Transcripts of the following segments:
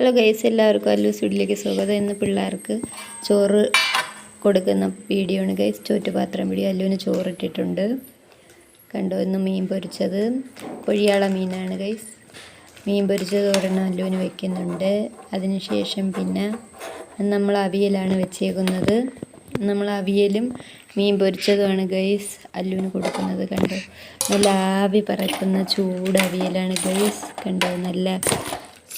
Hello guys, എല്ലാവർക്കും അല്ലൂസ് വീട്ടിലേക്ക് സ്വാഗതം. ഇന്ന് പിള്ളേർക്ക് ചോറ് കൊടുക്കുന്ന വീഡിയോ ആണ് ഗൈസ്. ചോറ്റുപാത്രം വീഡിയോ. അല്ലുവിന് ചോറിട്ടിട്ടുണ്ട്. കണ്ടോ, ഇന്ന് മീൻ പൊരിച്ചത് പൊഴിയാള മീനാണ് ഗൈസ്. മീൻ പൊരിച്ചത് ഒരെണ്ണം അല്ലുവിന് വയ്ക്കുന്നുണ്ട്. അതിനുശേഷം പിന്നെ നമ്മൾ അവിയലാണ് വെച്ചേക്കുന്നത്. നമ്മൾ അവിയലും മീൻ പൊരിച്ചതുമാണ് ഗൈസ് അല്ലുവിന് കൊടുക്കുന്നത്. കണ്ടോ, നല്ല ആവി പറക്കുന്ന ചൂട് അവിയലാണ് ഗൈസ്. കണ്ടോ, നല്ല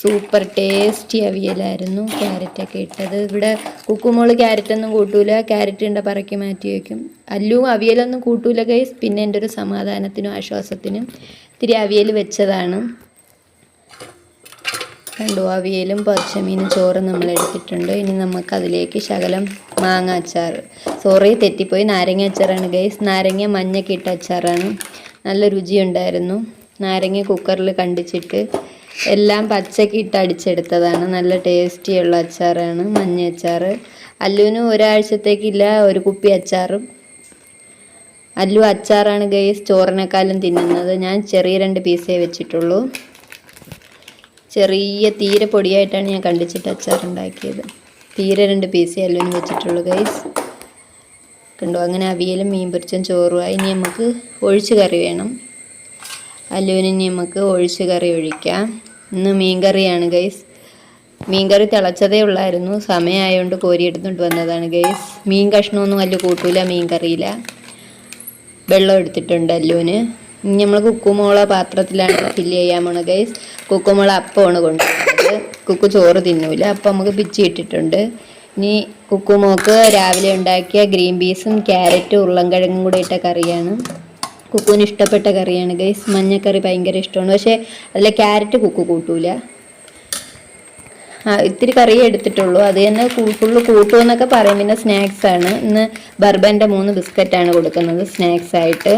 സൂപ്പർ ടേസ്റ്റി അവിയലായിരുന്നു. ക്യാരറ്റൊക്കെ ഇട്ടത്. ഇവിടെ കുക്കുമോള് ക്യാരറ്റൊന്നും കൂട്ടൂല. ക്യാരറ്റ് ഉണ്ട് പറക്കി മാറ്റി വയ്ക്കും. അല്ലുവും അവിയലൊന്നും കൂട്ടൂല ഗൈസ്. പിന്നെ എൻ്റെ ഒരു സമാധാനത്തിനും ആശ്വാസത്തിനും ഇത്തിരി അവിയൽ വെച്ചതാണ്. കണ്ടു, അവിയലും പച്ചമീനും ചോറും നമ്മൾ എടുത്തിട്ടുണ്ട്. ഇനി നമുക്കതിലേക്ക് ശകലം മാങ്ങ അച്ചാർ, സോറി തെറ്റിപ്പോയി, നാരങ്ങ അച്ചാറാണ് ഗൈസ്. നാരങ്ങ മഞ്ഞൊക്കെ ഇട്ട അച്ചാറാണ്. നല്ല രുചിയുണ്ടായിരുന്നു. നാരങ്ങ കുക്കറിൽ കണ്ടിച്ചിട്ട് എല്ലാം പച്ചക്ക് ഇട്ട് അടിച്ചെടുത്തതാണ്. നല്ല ടേസ്റ്റിയുള്ള അച്ചാറാണ് മഞ്ഞ അച്ചാർ. അല്ലുവിന് ഒരാഴ്ചത്തേക്കില്ല ഒരു കുപ്പി അച്ചാറും. അല്ലു അച്ചാറാണ് ഗൈസ് ചോറിനേക്കാളും തിന്നുന്നത്. ഞാൻ ചെറിയ 2 പീസേ വെച്ചിട്ടുള്ളൂ. ചെറിയ തീരെ പൊടിയായിട്ടാണ് ഞാൻ കണ്ടിച്ചിട്ട് അച്ചാറുണ്ടാക്കിയത്. തീരെ 2 പീസേ അല്ലുവിന് വെച്ചിട്ടുള്ളൂ ഗൈസ്. കണ്ടോ, അങ്ങനെ അവിയലും മീൻ പൊരിച്ചും ചോറുമായി. ഇനി നമുക്ക് ഒഴിച്ച് കറി വേണം. അല്ലുവിന് ഇനി നമുക്ക് ഒഴിച്ച് കറി ഒഴിക്കാം. ഇന്ന് മീൻകറിയാണ് ഗൈസ്. മീൻകറി തിളച്ചതേ ഉള്ളായിരുന്നു. സമയമായതുകൊണ്ട് കോരിയെടുത്തുകൊണ്ട് വന്നതാണ് ഗൈസ്. മീൻ കഷ്ണമൊന്നും അല്ലു കൂട്ടൂല മീൻ കറിയില്ല. വെള്ളം എടുത്തിട്ടുണ്ട് അല്ലുവിന്. ഇനി നമ്മൾ കുക്കുമോള പാത്രത്തിലാണ് ഫില്ല് ചെയ്യാൻ പോണത് ഗൈസ്. കുക്കുമോള അപ്പമാണ് കൊണ്ടുവന്നത്. കുക്കു ചോറ് തിന്നൂല. അപ്പം നമുക്ക് പിച്ചി ഇട്ടിട്ടുണ്ട്. ഇനി കുക്കുമോക്ക് രാവിലെ ഉണ്ടാക്കിയ ഗ്രീൻ പീസും ക്യാരറ്റും ഉരുളൻകിഴങ്ങും കൂടെ ഇട്ട കറിയാണ്. കുക്കുവിന് ഇഷ്ടപ്പെട്ട കറിയാണ് ഗൈസ്. മഞ്ഞക്കറി ഭയങ്കര ഇഷ്ടമാണ്. പക്ഷേ അതിലെ ക്യാരറ്റ് കുക്കു കൂട്ടൂല. ഇത്തിരി കറിയേ എടുത്തിട്ടുള്ളൂ. അത് തന്നെ ഫുള്ള് കൂട്ടുമെന്നൊക്കെ പറയും. പിന്നെ സ്നാക്സാണ് ഇന്ന്. ബർബൻ്റെ 3 ബിസ്ക്കറ്റാണ് കൊടുക്കുന്നത് സ്നാക്സായിട്ട്.